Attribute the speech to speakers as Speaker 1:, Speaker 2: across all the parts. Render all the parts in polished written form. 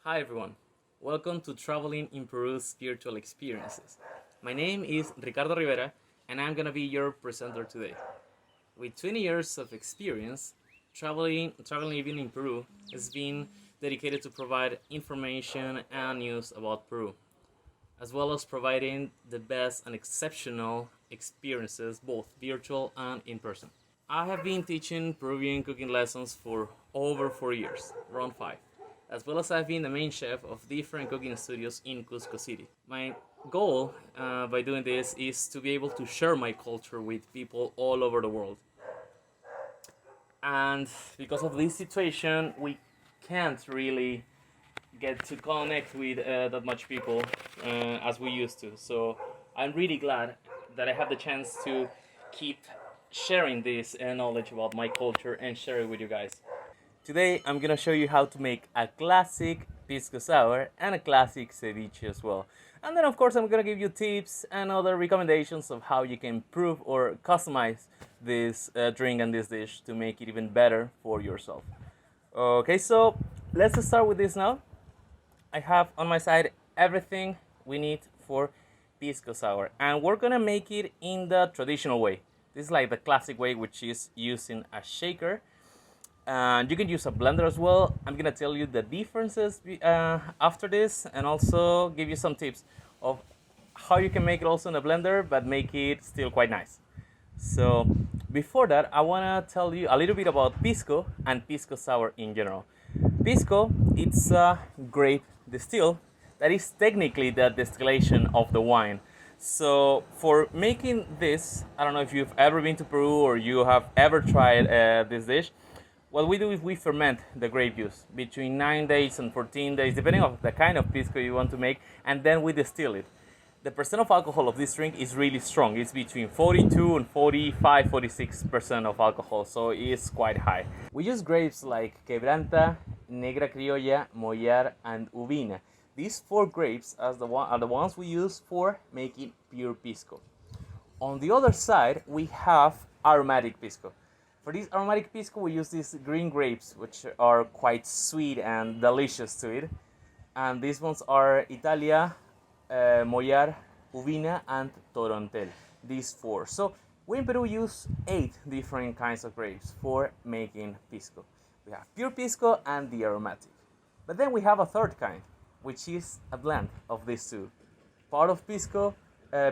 Speaker 1: Hi everyone, welcome to Traveling in Peru's Spiritual Experiences. My name is Ricardo Rivera and I'm gonna be your presenter today. With 20 years of experience, traveling even in Peru has been dedicated to provide information and news about Peru, as well as providing the best and exceptional experiences, both virtual and in person. I have been teaching Peruvian cooking lessons for over 4 years, around 5, as well as I've been the main chef of different cooking studios in Cusco City. My goal by doing this is to be able to share my culture with people all over the world. And because of this situation, we can't really get to connect with that much people as we used to. So I'm really glad that I have the chance to keep sharing this knowledge about my culture and share it with you guys. Today I'm gonna show you how to make a classic pisco sour and a classic ceviche as well. And then of course I'm gonna give you tips and other recommendations of how you can improve or customize this drink and this dish to make it even better for yourself. Okay, so let's start with this now. I have on my side everything we need for pisco sour, and we're gonna make it in the traditional way. This is like the classic way, which is using a shaker. And you can use a blender as well. I'm gonna tell you the differences after this, and also give you some tips of how you can make it also in a blender but make it still quite nice. So before that, I wanna tell you a little bit about pisco and pisco sour in general. Pisco, it's a grape distill that is technically the distillation of the wine. So for making this, I don't know if you've ever been to Peru or you have ever tried this dish. What we do is we ferment the grape juice between 9 days and 14 days, depending on the kind of pisco you want to make, and then we distill it. The percent of alcohol of this drink is really strong. It's between 42 and 45, 46% of alcohol, so it's quite high. We use grapes like Quebranta, Negra Criolla, Mollar, and Uvina. These 4 grapes are the ones we use for making pure pisco. On the other side, we have aromatic pisco. For this aromatic pisco, we use these green grapes, which are quite sweet and delicious to eat. And these ones are Italia, Mollar, Uvina, and Torontel. These 4. So we in Peru use 8 different kinds of grapes for making pisco. We have pure pisco and the aromatic. But then we have a third kind, which is a blend of these 2. Part of pisco,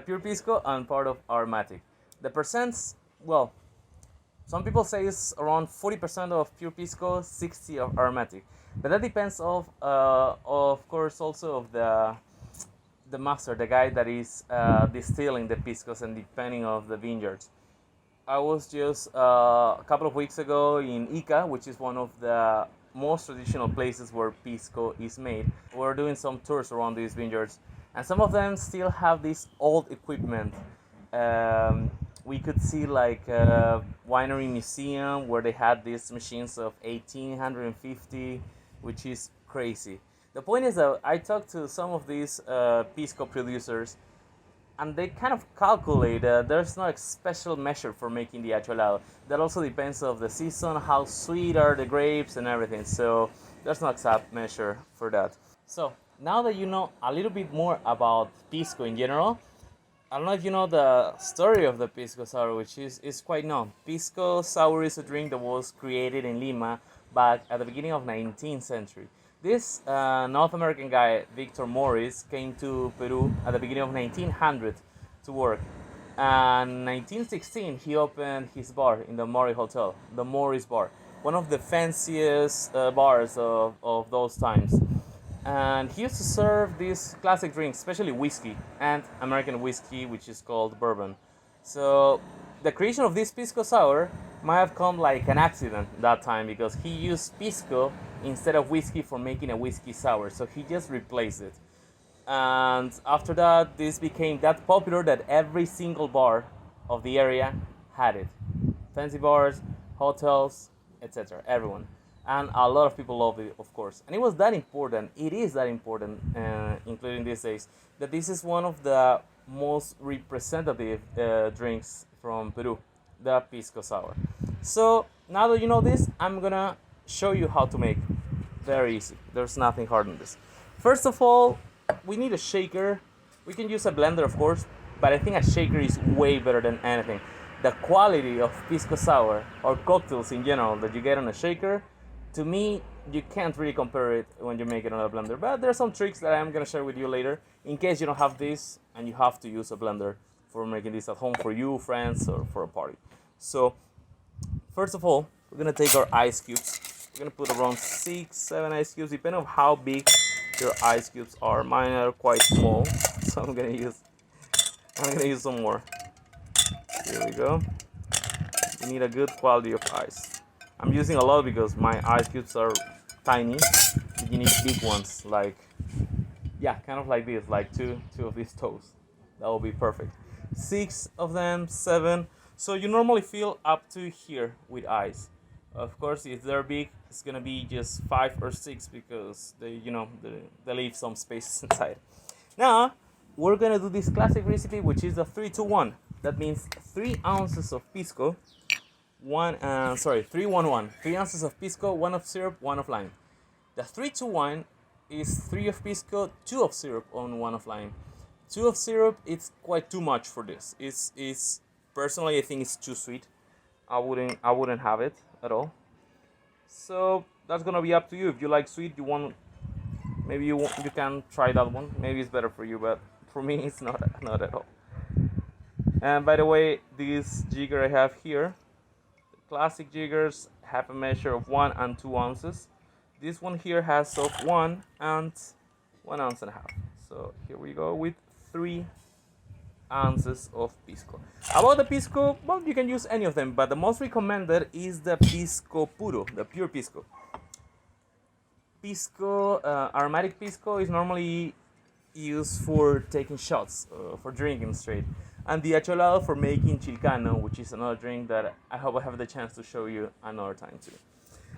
Speaker 1: pure pisco, and part of aromatic. The percents, well, some people say it's around 40% of pure pisco, 60% of aromatic, but that depends of course also of the master, the guy that is distilling the piscos, and depending of the vineyards. I was just a couple of weeks ago in Ica, which is one of the most traditional places where pisco is made. We're doing some tours around these vineyards, and some of them still have this old equipment. We could see like a winery museum where they had these machines of 1850, which is crazy. The point is that I talked to some of these pisco producers, and they kind of calculate there's no special measure for making the acholato. That also depends of the season, how sweet are the grapes and everything. So there's no exact measure for that. So now that you know a little bit more about pisco in general, I don't know if you know the story of the pisco sour, which is quite known. Pisco sour is a drink that was created in Lima back at the beginning of 19th century. This North American guy, Victor Morris, came to Peru at the beginning of 1900 to work. And in 1916, he opened his bar in the Murray Hotel, the Morris Bar, one of the fanciest bars of those times. And he used to serve these classic drinks, especially whiskey and American whiskey, which is called bourbon. So the creation of this pisco sour might have come like an accident that time, because he used pisco instead of whiskey for making a whiskey sour. So he just replaced it. And after that, this became that popular that every single bar of the area had it. Fancy bars, hotels, etc. Everyone. And a lot of people love it, of course. And it was that important, it is that important, including these days, that this is one of the most representative drinks from Peru, the pisco sour. So now that you know this, I'm gonna show you how to make Very easy. There's nothing hard on this. First of all, we need a shaker. We can use a blender, of course, but I think a shaker is way better than anything. The quality of pisco sour or cocktails in general that you get on a shaker, to me, you can't really compare it when you make it on a blender. But there's some tricks that I'm gonna share with you later in case you don't have this and you have to use a blender for making this at home for you, friends, or for a party. So, first of all, we're gonna take our ice cubes. We're gonna put around 6-7 ice cubes, depending on how big your ice cubes are. Mine are quite small, so I'm gonna use some more. Here we go. You need a good quality of ice. I'm using a lot because my ice cubes are tiny. You need big ones, like, yeah, kind of like this, like two of these toes. That will be perfect. 6 of them, 7. So you normally fill up to here with ice. Of course, if they're big, it's gonna be just 5 or 6 because they leave some space inside. Now we're gonna do this classic recipe, which is the 3-2-1. That means 3 ounces of pisco, 3-1-1. 3 ounces of pisco, 1 of syrup, 1 of lime. The 3-2-1 is 3 of pisco, 2 of syrup, on 1 of lime. 2 of syrup, it's quite too much for this. It's personally, I think it's too sweet. I wouldn't have it at all. So that's gonna be up to you. If you like sweet, maybe you can try that one. Maybe it's better for you, but for me, it's not at all. And by the way, this jigger I have here, the classic jiggers have a measure of 1 and 2 ounces. This one here has of 1 and 1 ounce and a half. So here we go with 3 ounces of pisco. About the pisco, well, you can use any of them, but the most recommended is the pisco puro, the pure pisco. Pisco, aromatic pisco, is normally used for taking shots, for drinking straight, and the acholado for making chilcano, which is another drink that I hope I have the chance to show you another time too.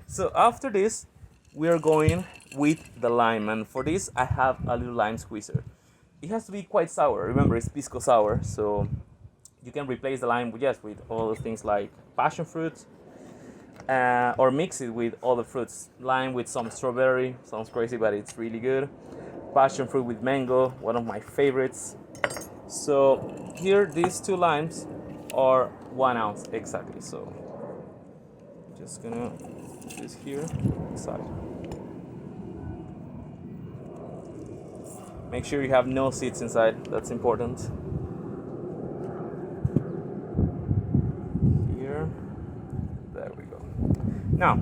Speaker 1: So after this, we are going with the lime, and for this I have a little lime squeezer. It has to be quite sour. Remember, it's pisco sour, so you can replace the lime with all the things like passion fruit, or mix it with other fruits. Lime with some strawberry, sounds crazy, but it's really good. Passion fruit with mango, one of my favorites. So here, these 2 limes are 1 ounce exactly. So just gonna put this here inside. Make sure you have no seeds inside, that's important. Here, there we go. Now,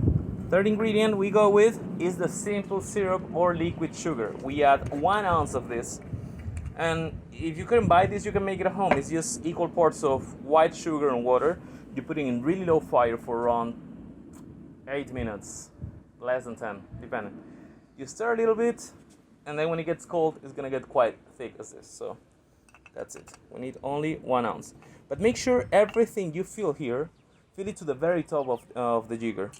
Speaker 1: third ingredient we go with is the simple syrup or liquid sugar. We add 1 ounce of this, and if you couldn't buy this, you can make it at home. It's just equal parts of white sugar and water. You put it in really low fire for around 8 minutes, less than 10, depending. You stir a little bit, and then when it gets cold, it's gonna get quite thick as this. So that's it. We need only 1 ounce. But make sure everything you fill here, fill it to the very top of the jigger.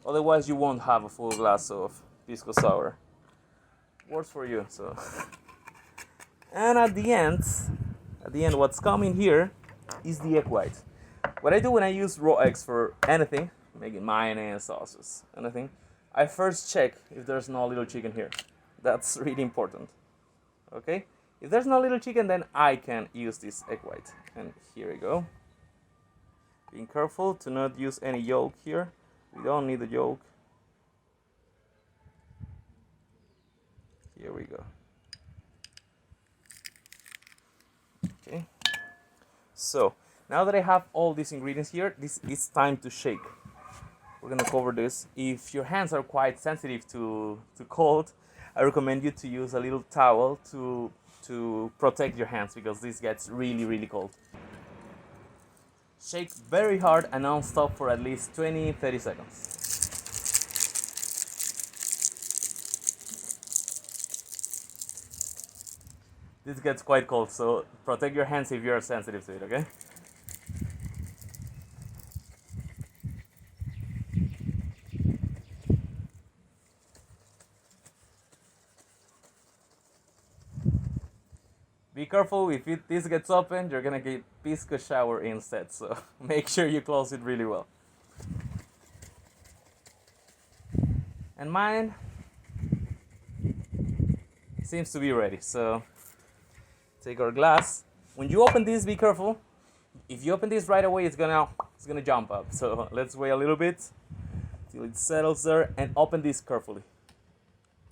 Speaker 1: Otherwise, you won't have a full glass of pisco sour. Works for you. So, and at the end, what's coming here is the egg white. What I do when I use raw eggs for anything, making mayonnaise, sauces, anything, I first check if there's no little chicken here. That's really important. Okay? If there's no little chicken, then I can use this egg white. And here we go. Being careful to not use any yolk here. We don't need the yolk. Here we go. Okay. So, now that I have all these ingredients here, it's time to shake. We're gonna cover this. If your hands are quite sensitive to cold, I recommend you to use a little towel to protect your hands because this gets really, really cold. Shake very hard and non-stop for at least 20-30 seconds. This gets quite cold, so protect your hands if you are sensitive to it, okay? Be careful, if this gets open, you're gonna get pisco shower instead, so make sure you close it really well. And mine seems to be ready. So take our glass. When you open this, be careful. If you open this right away, it's gonna jump up. So let's wait a little bit till it settles there, and open this carefully,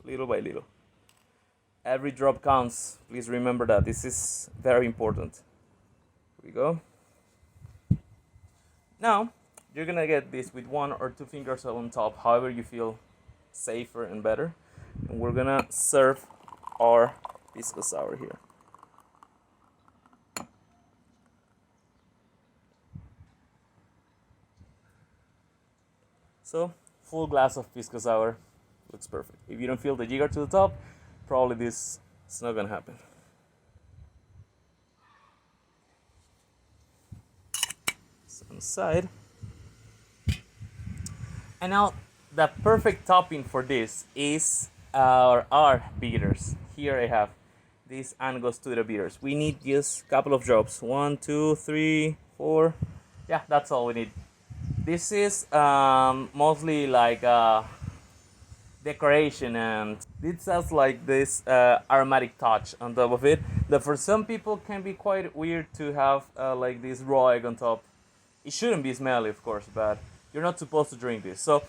Speaker 1: little by little. Every drop counts. Please remember that. This is very important. Here we go. Now you're gonna get this with 1 or 2 fingers on top, however you feel safer and better. And we're gonna serve our pisco sour here. So, full glass of pisco sour looks perfect. If you don't feel the jigger to the top, probably this is not gonna happen. So on the side. And now the perfect topping for this is our bitters. Here I have these Angostura bitters. We need just a couple of drops. 1, 2, 3, 4. Yeah, that's all we need. This is mostly like decoration, and it has like this aromatic touch on top of it that for some people can be quite weird to have like this raw egg on top. It shouldn't be smelly, of course, but you're not supposed to drink this. So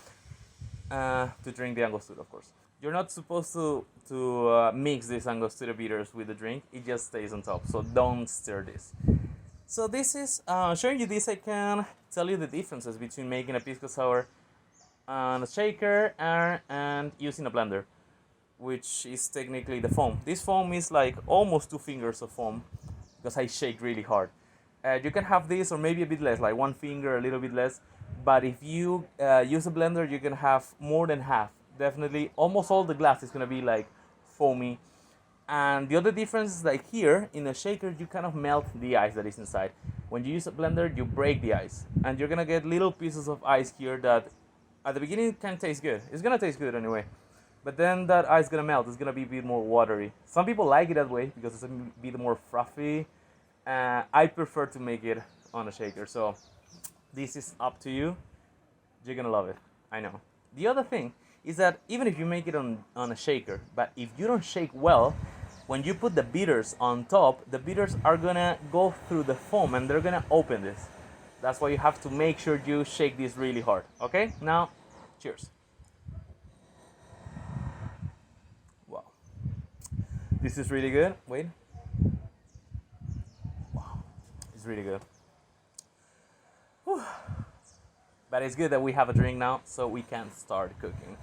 Speaker 1: to drink the Angostura, of course. You're not supposed to mix these Angostura bitters with the drink. It just stays on top, so don't stir this. So this is, showing you this, I can tell you the differences between making a pisco sour on a shaker and using a blender, which is technically the foam. This foam is like almost 2 fingers of foam because I shake really hard. You can have this or maybe a bit less, like 1 finger, a little bit less. But if you use a blender, you can have more than half. Definitely, almost all the glass is gonna be like foamy. And the other difference is like here in a shaker, you kind of melt the ice that is inside. When you use a blender, you break the ice, and you're gonna get little pieces of ice here that at the beginning can taste good. It's gonna taste good anyway, but then that ice is gonna melt. It's gonna be a bit more watery. Some people like it that way because it's gonna be more fluffy. I prefer to make it on a shaker, so this is up to you. You're gonna love it, I know. The other thing is that even if you make it on a shaker, but if you don't shake well, when you put the bitters on top, the bitters are gonna go through the foam and they're gonna open this. That's why you have to make sure you shake this really hard. Okay, now, cheers. Wow, this is really good. Wait. Wow, it's really good. Whew. But it's good that we have a drink now, so we can start cooking.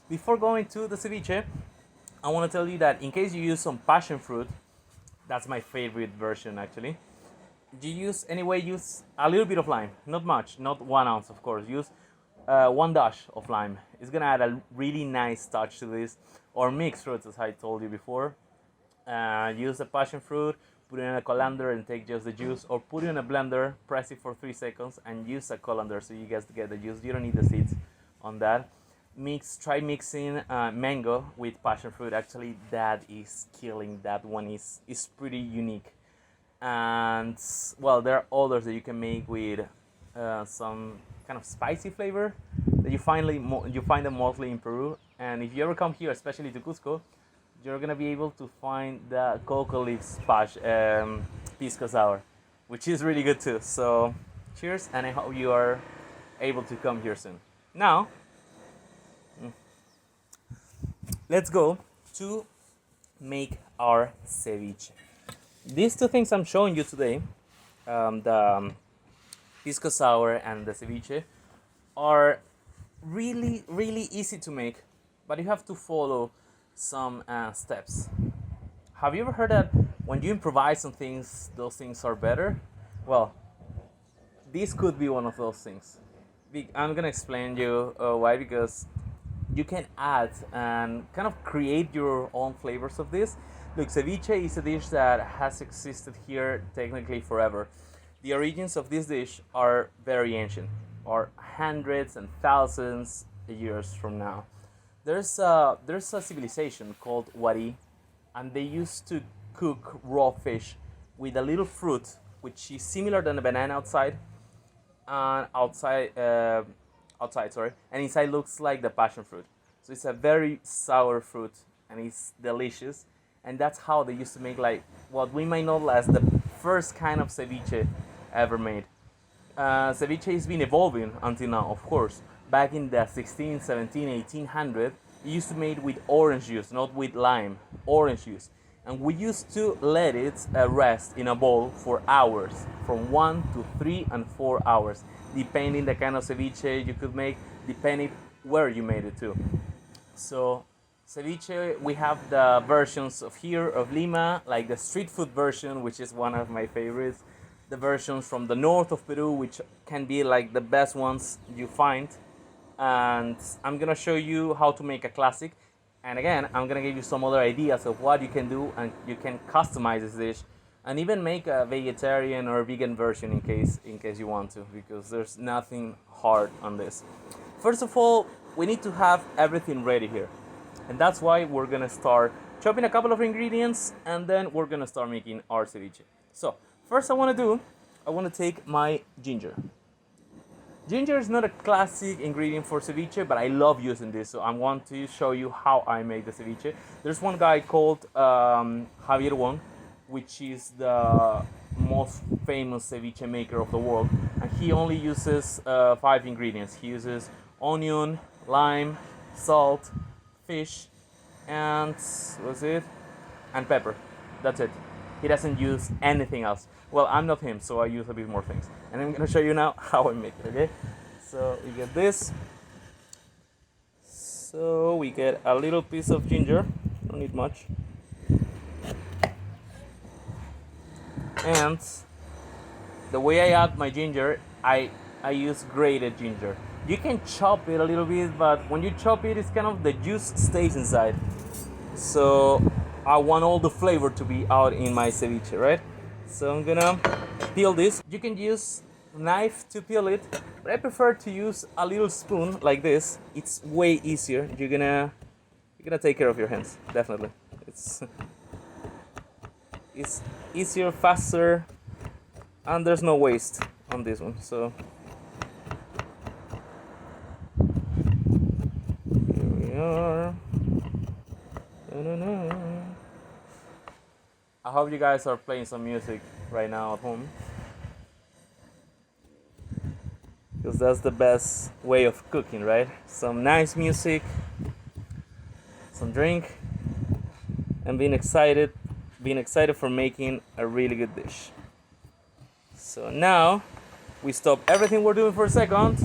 Speaker 1: Before going to the ceviche, I want to tell you that in case you use some passion fruit, that's my favorite version actually. Use a little bit of lime, not much, not 1 ounce of course. Use 1 dash of lime. It's gonna add a really nice touch to this. Or mixed fruits, as I told you before. Use the passion fruit, put it in a colander and take just the juice, or put it in a blender, press it for 3 seconds and use a colander so you guys get the juice. You don't need the seeds on that. Try mixing mango with passion fruit. Actually, that is killing. That one is pretty unique. And well, there are others that you can make with some kind of spicy flavor that you find them mostly in Peru. And if you ever come here, especially to Cusco, you're gonna be able to find the cocoa leaves pisco sour, which is really good too. So cheers, and I hope you are able to come here soon. Now let's go to make our ceviche. These 2 things I'm showing you today, the pisco sour and the ceviche, are really, really easy to make, but you have to follow some steps. Have you ever heard that when you improvise on things, those things are better? Well, this could be one of those things. I'm gonna explain you why, because you can add and kind of create your own flavors of this. Look, ceviche is a dish that has existed here technically forever. The origins of this dish are very ancient, or hundreds and thousands of years from now. There's a civilization called Wari, and they used to cook raw fish with a little fruit, which is similar than a banana outside, and and inside looks like the passion fruit. So it's a very sour fruit, and it's delicious. and that's how they used to make like what we might know as the first kind of ceviche ever made. Ceviche has been evolving until now, of course. Back in the 16, 17, 1800, it used to be made with orange juice, not with lime, orange juice. And we used to let it rest in a bowl for hours, from 1 to 3 and 4 hours, depending the kind of ceviche you could make, depending where you made it too. So ceviche, we have the versions of here of Lima, like the street food version, which is one of my favorites. The versions from the north of Peru, which can be like the best ones you find. And I'm gonna show you how to make a classic. And again, I'm gonna give you some other ideas of what you can do, and you can customize this dish, and even make a vegetarian or vegan version in case you want to, because there's nothing hard on this. First of all, we need to have everything ready here, and that's why we're gonna start chopping a couple of ingredients, and then we're gonna start making our ceviche. So first, I want to take my ginger. Ginger is not a classic ingredient for ceviche, but I love using this, so I want to show you how I make the ceviche. There's one guy called Javier Wong, which is the most famous ceviche maker of the world, and he only uses 5 ingredients. He uses onion, lime, salt, fish, and what's it? And pepper. That's it. He doesn't use anything else. Well, I'm not him, so I use a bit more things. And I'm gonna show you now how I make it, okay? So we get this. So we get a little piece of ginger. Don't need much. And the way I add my ginger, I use grated ginger. You can chop it a little bit, but when you chop it, it's kind of the juice stays inside. So I want all the flavor to be out in my ceviche, right? So I'm gonna peel this. You can use a knife to peel it, but I prefer to use a little spoon like this. It's way easier. You're gonna take care of your hands, definitely. It's easier, faster, and there's no waste on this one. So here we are. Da-da-da. I hope you guys are playing some music right now at home, because that's the best way of cooking, right? Some nice music, some drink, and being excited for making a really good dish. So now we stop everything we're doing for a second,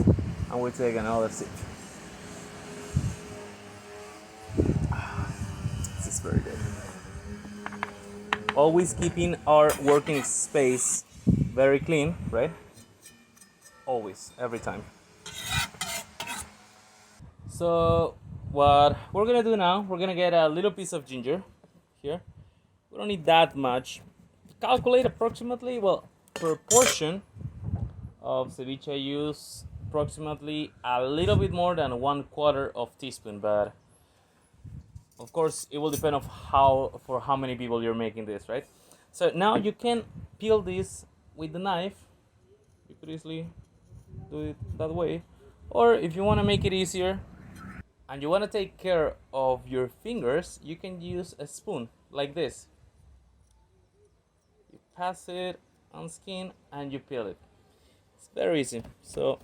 Speaker 1: and we take another sip. This is very good. Always keeping our working space very clean, right? Always, every time. So what we're gonna do now, we're gonna get a little piece of ginger here. We don't need that much. Calculate approximately, well, per portion of ceviche I use approximately a little bit more than 1/4 of teaspoon, but of course, it will depend on for how many people you're making this, right? So now you can peel this with the knife. You could easily do it that way. Or if you want to make it easier and you want to take care of your fingers, you can use a spoon like this. You pass it on skin and you peel it. It's very easy. So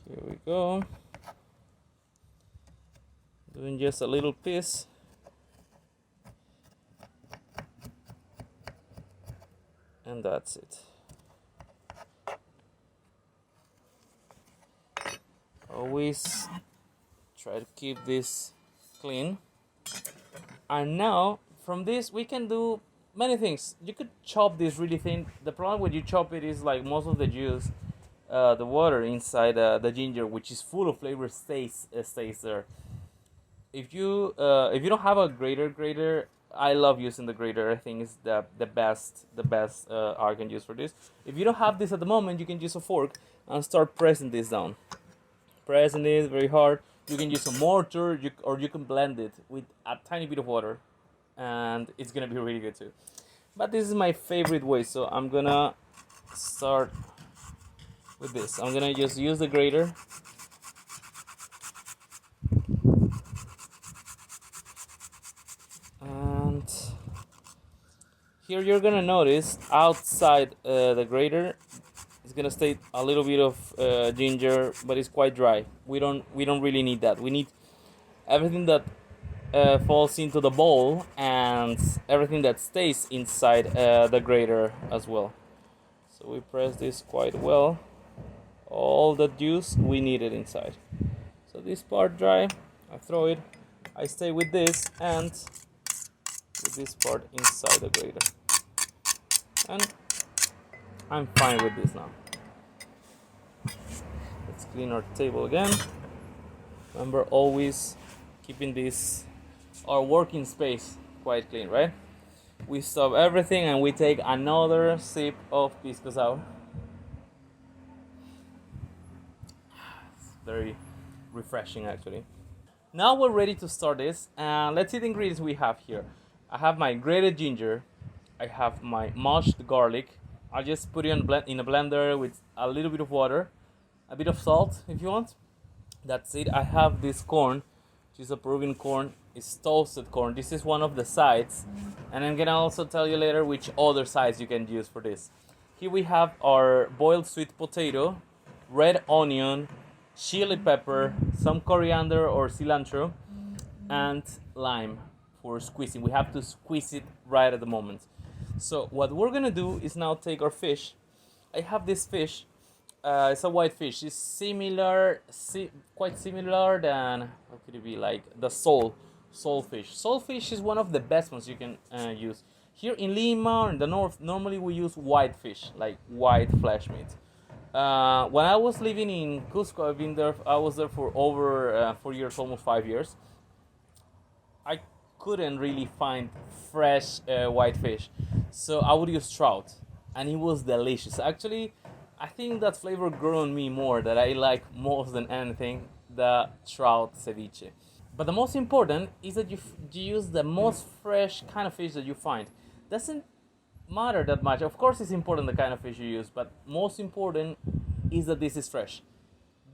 Speaker 1: here we go. Doing just a little piece. And that's it. Always try to keep this clean. And now from this we can do many things. You could chop this really thin. The problem when you chop it is like most of the juice, the water inside the ginger, which is full of flavor, stays there. If you don't have a grater, I love using the grater. I think it's the best I can use for this. If you don't have this at the moment, you can use a fork and start pressing this down. Pressing it very hard. You can use a mortar, or you can blend it with a tiny bit of water, and it's gonna be really good too. But this is my favorite way, so I'm gonna start with this. I'm gonna just use the grater Here you're gonna notice outside the grater, it's gonna stay a little bit of ginger, but it's quite dry. We don't really need that. We need everything that falls into the bowl and everything that stays inside the grater as well. So we press this quite well. All the juice we need it inside. So this part dry, I throw it. I stay with this and with this part inside the grater. And I'm fine with this now. Let's clean our table again. Remember, always keeping this, our working space, quite clean, right? We stop everything and we take another sip of Pisco Sour. It's very refreshing, actually. Now we're ready to start this, and let's see the ingredients we have here. I have my grated ginger. I have my mashed garlic. I'll just put it in a blender with a little bit of water, a bit of salt if you want. That's it. I have this corn, which is a Peruvian corn. It's toasted corn. This is one of the sides, and I'm gonna also tell you later which other sides you can use for this. Here we have our boiled sweet potato, red onion, chili pepper, some coriander or cilantro, and lime for squeezing. We have to squeeze it right at the moment. So what we're gonna do is now take our fish. I have this fish. It's a white fish. It's quite similar than, what could it be, like the sole fish. Sole fish is one of the best ones you can use. Here in Lima or in the north, normally we use white fish, like white flesh meat. When I was living in Cusco, I was there for over 4 years, almost 5 years. I couldn't really find fresh white fish, so I would use trout, and it was delicious. Actually, I think that flavor grew on me more, that I like most than anything the trout ceviche. But the most important is that you use the most fresh kind of fish that you find. Doesn't matter that much. Of course, it's important the kind of fish you use, but most important is that this is fresh.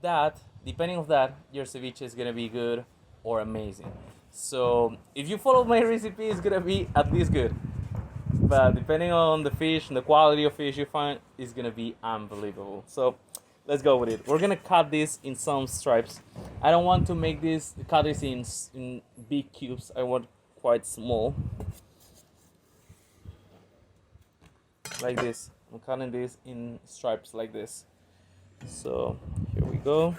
Speaker 1: That, depending on that, your ceviche is gonna be good or amazing. So if you follow my recipe, it's gonna be at least good. But depending on the fish and the quality of fish you find, it's gonna be unbelievable. So let's go with it. We're gonna cut this in some stripes. I don't want to cut this in big cubes. I want quite small, like this. I'm cutting this in stripes like this. So here we go.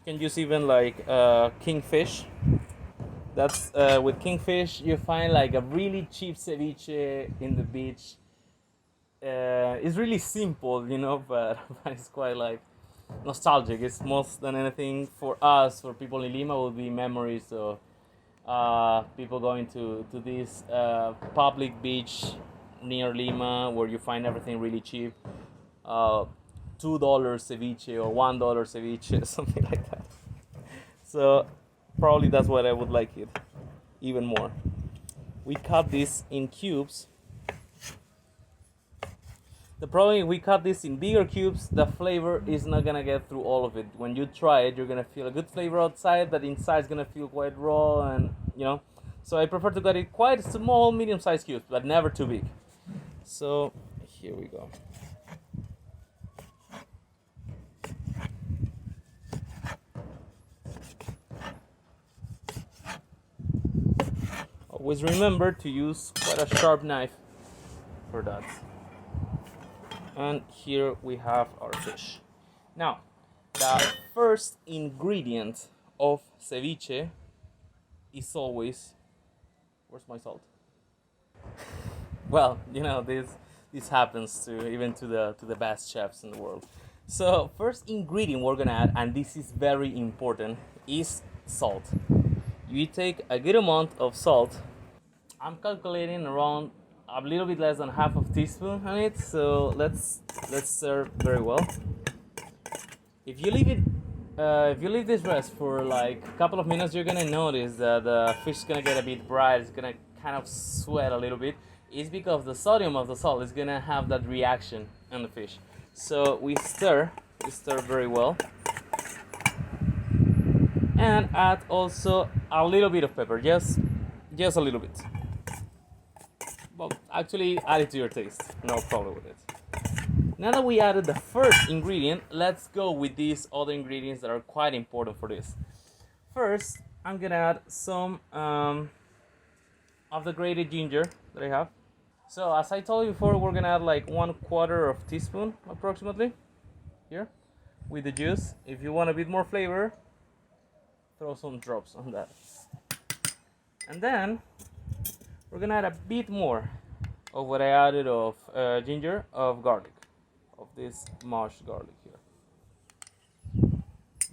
Speaker 1: You can use even like kingfish. That's with kingfish you find like a really cheap ceviche in the beach. It's really simple, but it's quite like nostalgic. It's most than anything for us, for people in Lima, will be memories of people going to this public beach near Lima where you find everything really cheap. $2 ceviche or $1 ceviche, something like that. So probably that's what I would like it even more. We cut this in cubes. The problem is we cut this in bigger cubes, the flavor is not gonna get through all of it. When you try it, you're gonna feel a good flavor outside, but inside is gonna feel quite raw, and So I prefer to cut it quite small, medium-sized cubes, but never too big. So here we go. Always remember to use quite a sharp knife for that. And here we have our fish. Now, the first ingredient of ceviche is always... Where's my salt? Well, this happens even to the best chefs in the world. So, first ingredient we're gonna add, and this is very important, is salt. You take a good amount of salt. I'm calculating around a little bit less than half of a teaspoon on it, so let's serve very well. If you leave this rest for like a couple of minutes, you're gonna notice that the fish is gonna get a bit bright. It's gonna kind of sweat a little bit. It's because the sodium of the salt is gonna have that reaction on the fish. So we stir very well. and add also a little bit of pepper, just a little bit. Well, actually add it to your taste, no problem with it. Now that we added the first ingredient, let's go with these other ingredients that are quite important for this. First, I'm gonna add some of the grated ginger that I have. So as I told you before, we're gonna add like 1/4 of teaspoon approximately here with the juice. If you want a bit more flavor, throw some drops on that. And then we're gonna add a bit more of what I added of ginger, of garlic, of this mashed garlic here.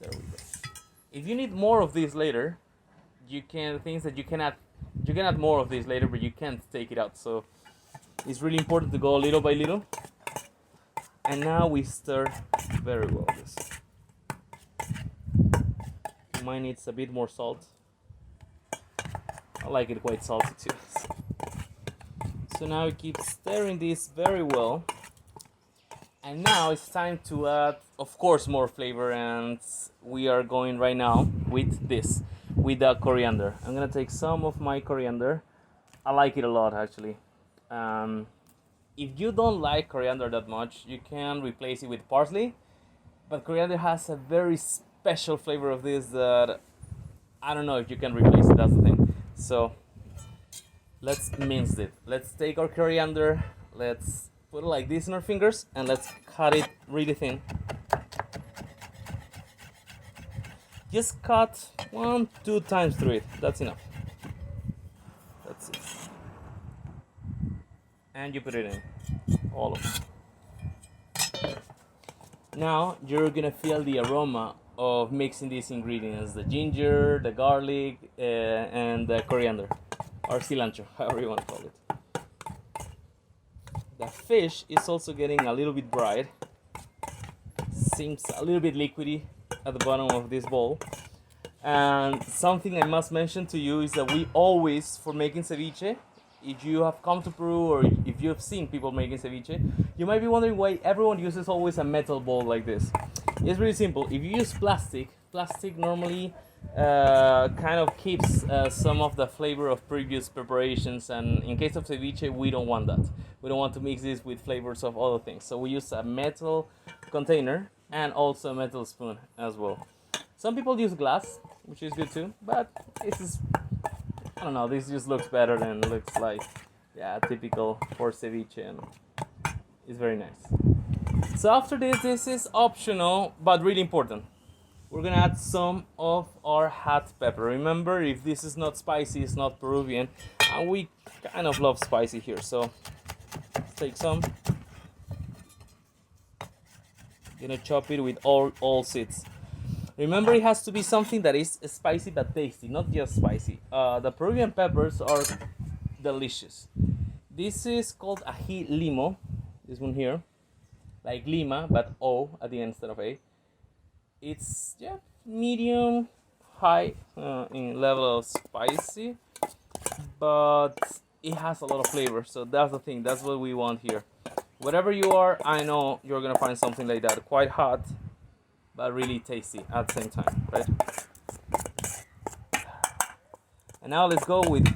Speaker 1: There we go. If you need more of this later, you can add more of this later, but you can't take it out. So it's really important to go little by little. And now we stir very well this. Mine needs a bit more salt. I like it quite salty too. So now we keep stirring this very well. And now it's time to add, of course, more flavor, and we are going right now with this, with the coriander. I'm gonna take some of my coriander. I like it a lot actually. If you don't like coriander that much, you can replace it with parsley, but coriander has a very special flavor of this that I don't know if you can replace it, that's the thing. So let's mince it. Let's take our coriander, let's put it like this in our fingers, and let's cut it really thin. Just cut 1-2 times through it, that's enough. That's it. And you put it in, all of it. Now you're gonna feel the aroma of mixing these ingredients, the ginger, the garlic, and the coriander, or cilantro, however you want to call it. The fish is also getting a little bit dried. Seems a little bit liquidy at the bottom of this bowl. And something I must mention to you is that we always, for making ceviche, if you have come to Peru or if you have seen people making ceviche, you might be wondering why everyone uses always a metal bowl like this. It's really simple. If you use plastic normally kind of keeps some of the flavor of previous preparations, and in case of ceviche, we don't want that. We don't want to mix this with flavors of other things. So we use a metal container and also a metal spoon as well. Some people use glass, which is good too, but this is, I don't know, this just looks better than looks like, yeah, typical for ceviche, and it's very nice. So after this is optional, but really important. We're gonna add some of our hot pepper. Remember, if this is not spicy, it's not Peruvian, and we kind of love spicy here, so let's take some. Gonna chop it with all seeds. Remember, it has to be something that is spicy but tasty, not just spicy. The Peruvian peppers are delicious. This is called ají limo, this one here, like Lima, but O at the end instead of A. It's, yeah, medium high in level of spicy, but it has a lot of flavor, so that's the thing, that's what we want here. Whatever you are, I know you're gonna find something like that, quite hot but really tasty at the same time, right? And now let's go with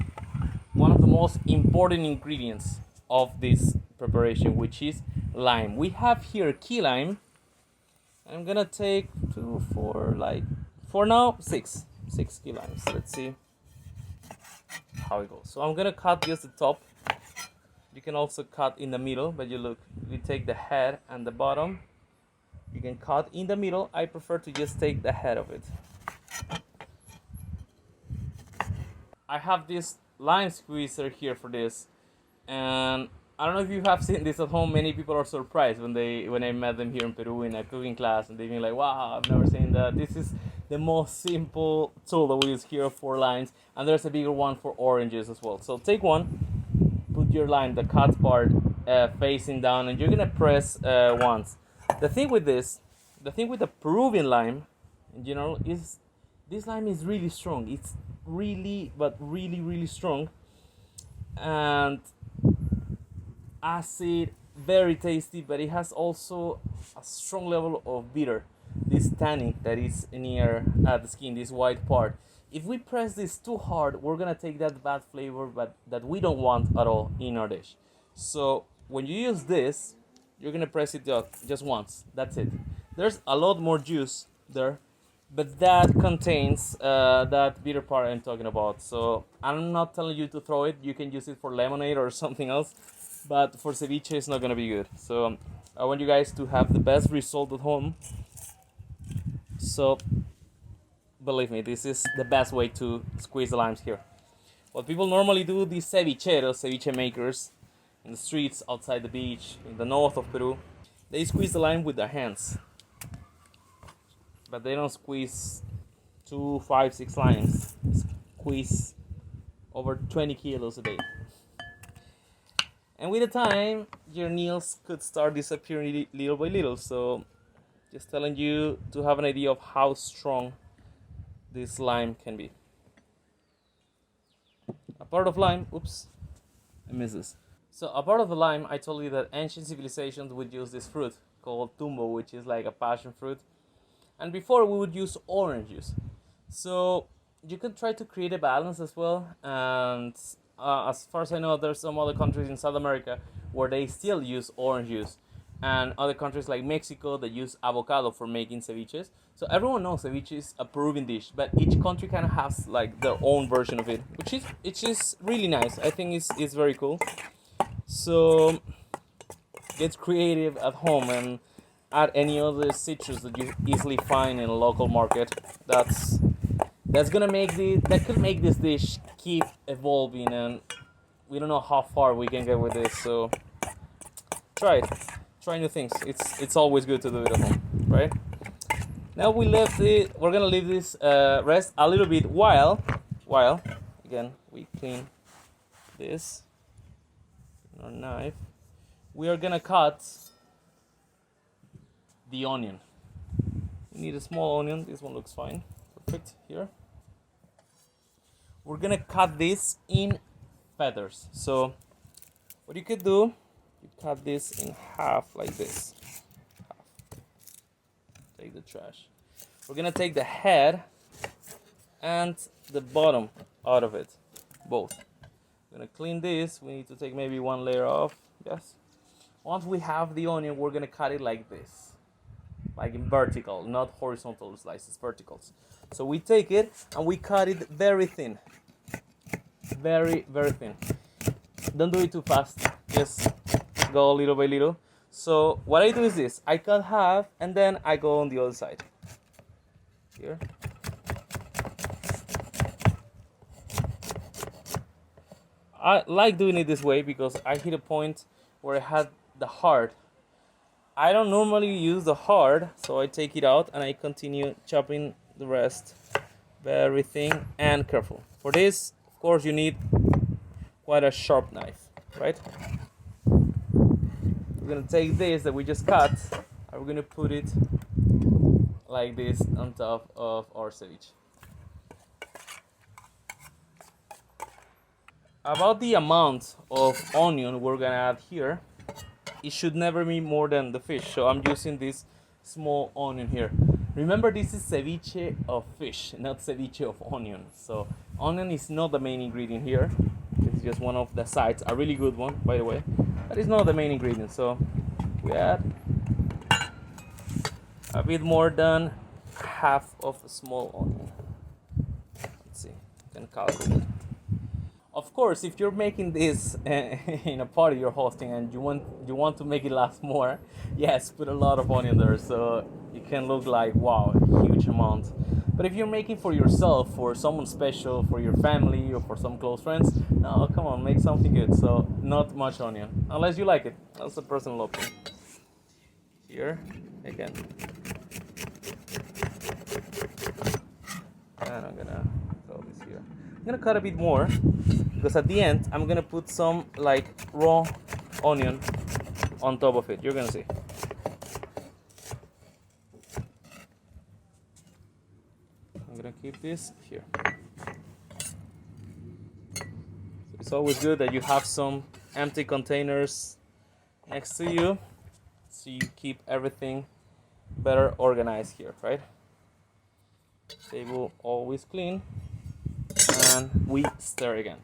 Speaker 1: one of the most important ingredients of this preparation, which is lime. We have here key lime. I'm gonna take 2, 4, like, for now, 6 key limes. Let's see how it goes. So I'm gonna cut just the top. You can also cut in the middle, but you take the head and the bottom. You can cut in the middle. I prefer to just take the head of it. I have this lime squeezer here for this, and I don't know if you have seen this at home. Many people are surprised when I met them here in Peru in a cooking class, and they've been like, "Wow, I've never seen that." This is the most simple tool that we use here for limes, and there's a bigger one for oranges as well. So take one, put your lime, the cut part, facing down, and you're gonna press once. The thing with the Peruvian lime in general is this lime is really strong. It's really strong, and acid, very tasty, but it has also a strong level of bitter. this tanning that is near the skin, this white part. If we press this too hard, we're gonna take that bad flavor, but that we don't want at all in our dish. So when you use this, you're gonna press it just once. That's it. There's a lot more juice there, but that contains that bitter part I'm talking about. So I'm not telling you to throw it. You can use it for lemonade or something else, but for ceviche it's not gonna be good. So I want you guys to have the best result at home. So believe me, this is the best way to squeeze the limes here. What people normally do, these ceviche makers in the streets outside the beach in the north of Peru, they squeeze the lime with their hands, but they don't squeeze 2, 5, 6 limes. They squeeze over 20 kilos a day, and with the time your nails could start disappearing little by little. So just telling you to have an idea of how strong this lime can be. A part of lime, oops, I missed this. So a part of the lime, I told you that ancient civilizations would use this fruit called tumbo, which is like a passion fruit. And before we would use orange juice. So you can try to create a balance as well. And as far as I know, there's some other countries in South America where they still use orange juice. And other countries like Mexico that use avocado for making ceviches. So everyone knows ceviche is a Peruvian dish, but each country kind of has like their own version of it, which is really nice. I think it's very cool. So get creative at home and add any other citrus that you easily find in a local market. That's gonna that could make this dish keep evolving, and we don't know how far we can get with this. So try it. Try new things. It's always good to do it at home, right? Now we're gonna leave this rest a little bit while again we clean this with our knife. We are gonna cut the onion. We need a small onion. This one looks fine. Perfect. Here. We're gonna cut this in feathers. So what you could do, you cut this in half like this. Take the trash. We're gonna take the head and the bottom out of it, both. We're gonna clean this. We need to take maybe one layer off. Yes. Once we have the onion, we're gonna cut it like this, like in vertical, not horizontal slices, verticals. So we take it and we cut it very thin, very thin. Don't do it too fast. Just go little by little. So what I do is this: I cut half and then I go on the other side. Here. I like doing it this way because I hit a point where I had the heart. I don't normally use the heart, so I take it out and I continue chopping the rest very thin and careful. For this, of course, you need quite a sharp knife, right? We're gonna take this that we just cut and we're gonna put it like this on top of our ceviche. About the amount of onion we're gonna add here, it should never be more than the fish. So I'm using this small onion here. Remember, this is ceviche of fish, not ceviche of onion. So onion is not the main ingredient here. It's just one of the sides, a really good one, by the way. But it's not the main ingredient. So we add a bit more than half of a small onion. Let's see, you can calculate. Of course, if you're making this in a party you're hosting and you want to make it last more, yes, put a lot of onion there so it can look like, wow, a huge amount. But if you're making for yourself, for someone special, for your family or for some close friends, no, come on, make something good. So not much onion, unless you like it. That's a personal opinion. Here, again. And I'm gonna throw this here. I'm gonna cut a bit more because at the end I'm gonna put some like raw onion on top of it. You're gonna see. I'm gonna keep this here. It's always good that you have some empty containers next to you so you keep everything better organized here, right? Table always clean, and we stir again.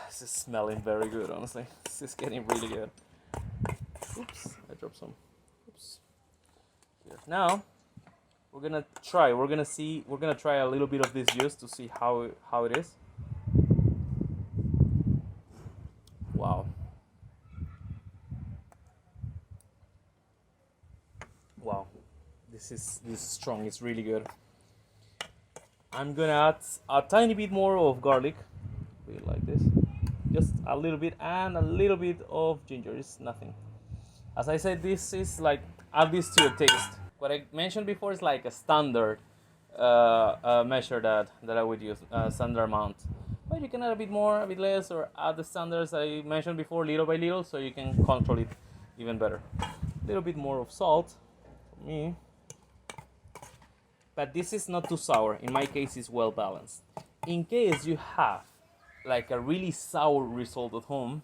Speaker 1: This is smelling very good, honestly. This is getting really good. Oops, I dropped some. Oops. Here. Now we're gonna try. We're gonna try a little bit of this juice to see how it is. Wow. Wow. This is strong. It's really good. I'm gonna add a tiny bit more of garlic. Like this. Just a little bit, and a little bit of ginger. It's nothing. As I said, this is like, add this to your taste. What I mentioned before is like a standard measure that I would use, standard amount. But you can add a bit more, a bit less, or add the standards I mentioned before little by little, so you can control it even better. A little bit more of salt for me. But this is not too sour. In my case, it's well balanced. In case you have like a really sour result at home,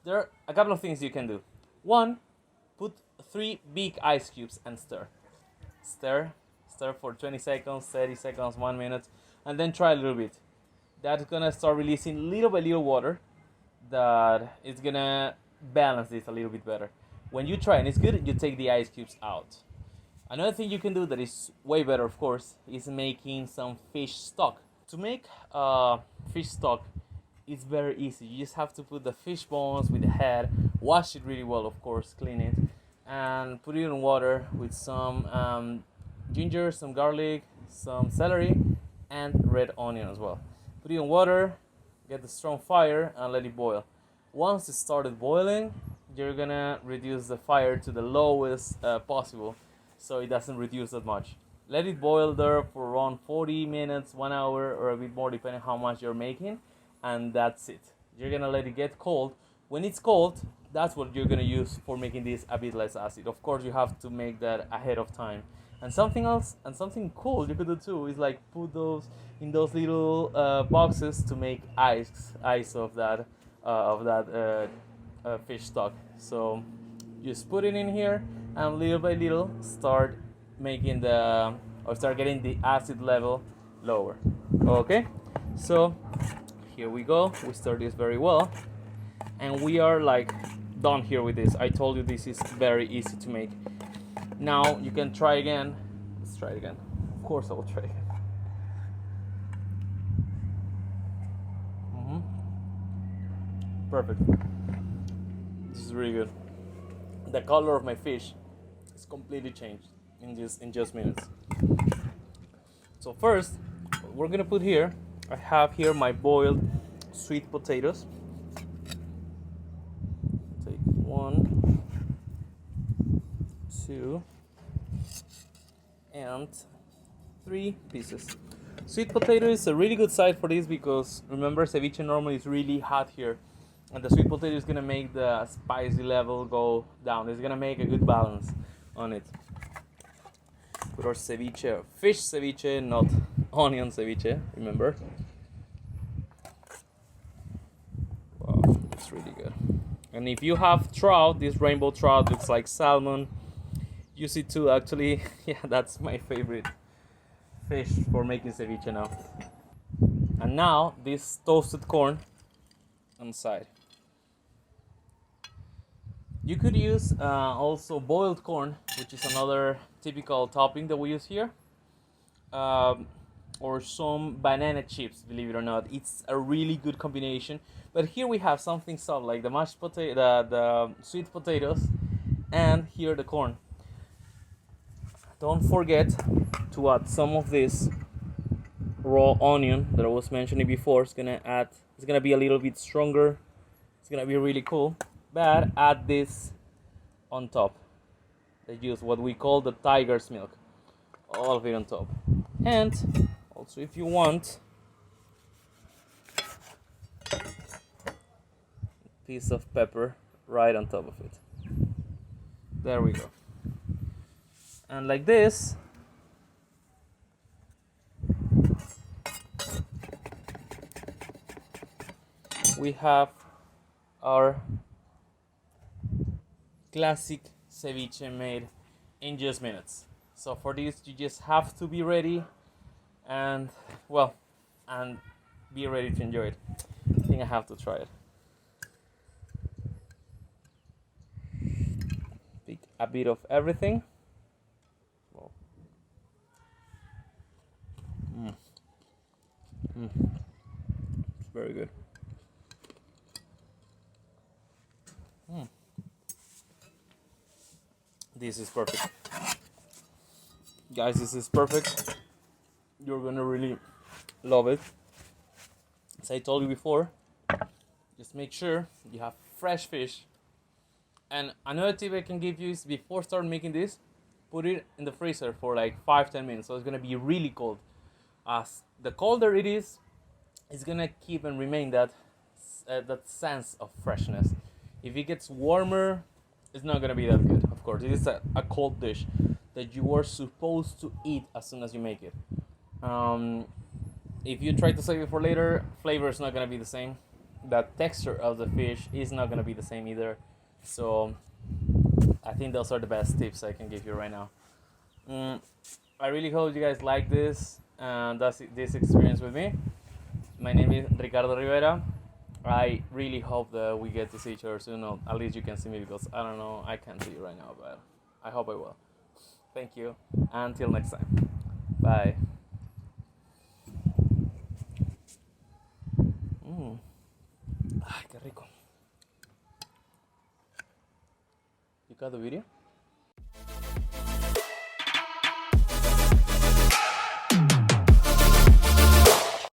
Speaker 1: there are a couple of things you can do. One, put 3 big ice cubes and stir. Stir for 20 seconds, 30 seconds, 1 minute, and then try a little bit. That's gonna start releasing little by little water that is gonna balance this a little bit better. When you try and it's good, you take the ice cubes out. Another thing you can do that is way better, of course, is making some fish stock. To make fish stock, it's very easy. You just have to put the fish bones with the head, wash it really well, of course, clean it, and put it in water with some ginger, some garlic, some celery, and red onion as well. Put it in water, get the strong fire, and let it boil. Once it started boiling, you're gonna reduce the fire to the lowest possible, so it doesn't reduce that much. Let it boil there for around 40 minutes, 1 hour, or a bit more, depending how much you're making. And that's it. You're gonna let it get cold. When it's cold, that's what you're gonna use for making this a bit less acid. Of course, you have to make that ahead of time. And something else, and something cool you could do too, is like put those in those little boxes to make ice of that fish stock. So just put it in here, and little by little start making start getting the acid level lower. Okay, so here we go. We start this very well, and we are like done here with this. I told you this is very easy to make. Now you can try again. Let's try it again. Of course I will try again. Perfect. This is really good. The color of my fish is completely changed in just minutes. So first, what we're gonna put here, I have here my boiled sweet potatoes. Take 1, 2, and 3 pieces. Sweet potato is a really good side for this because remember, ceviche normally is really hot here, and the sweet potato is gonna make the spicy level go down. It's gonna make a good balance on it. Put our ceviche, fish ceviche, not onion ceviche, remember? Wow, it's really good. And if you have trout, this rainbow trout looks like salmon. Use it too, actually. Yeah, that's my favorite fish for making ceviche now. And now this toasted corn on the side. You could use also boiled corn, which is another typical topping that we use here, or some banana chips. Believe it or not, it's a really good combination. But here we have something soft like the mashed potato, the sweet potatoes, and here the corn. Don't forget to add some of this raw onion that I was mentioning before. It's gonna be a little bit stronger. It's gonna be really cool. But add this on top. They use what we call the tiger's milk. All of it on top. And also, if you want, a piece of pepper right on top of it. There we go. And like this, we have our classic ceviche made in just minutes. So for this, you just have to be ready and, well, and be ready to enjoy it. I think I have to try it. Pick a bit of everything. Well, it's very good. This is perfect. Guys, this is perfect. You're gonna really love it. As I told you before, just make sure you have fresh fish. And another tip I can give you is before start making this, put it in the freezer for like 5-10 minutes. So it's gonna be really cold. As the colder it is, it's gonna keep and remain that sense of freshness. If it gets warmer, it's not gonna be that good. Of course, it is a cold dish that you are supposed to eat as soon as you make it. If you try to save it for later, flavor is not gonna be the same. The texture of the fish is not gonna be the same either. So I think those are the best tips I can give you right now. I really hope you guys like this this experience with me. My name is Ricardo Rivera. I really hope that we get to see each other soon, or at least you can see me, because I don't know, I can't see you right now, but I hope I will. Thank you. Until next time. Bye. Ay, qué rico. You got the video?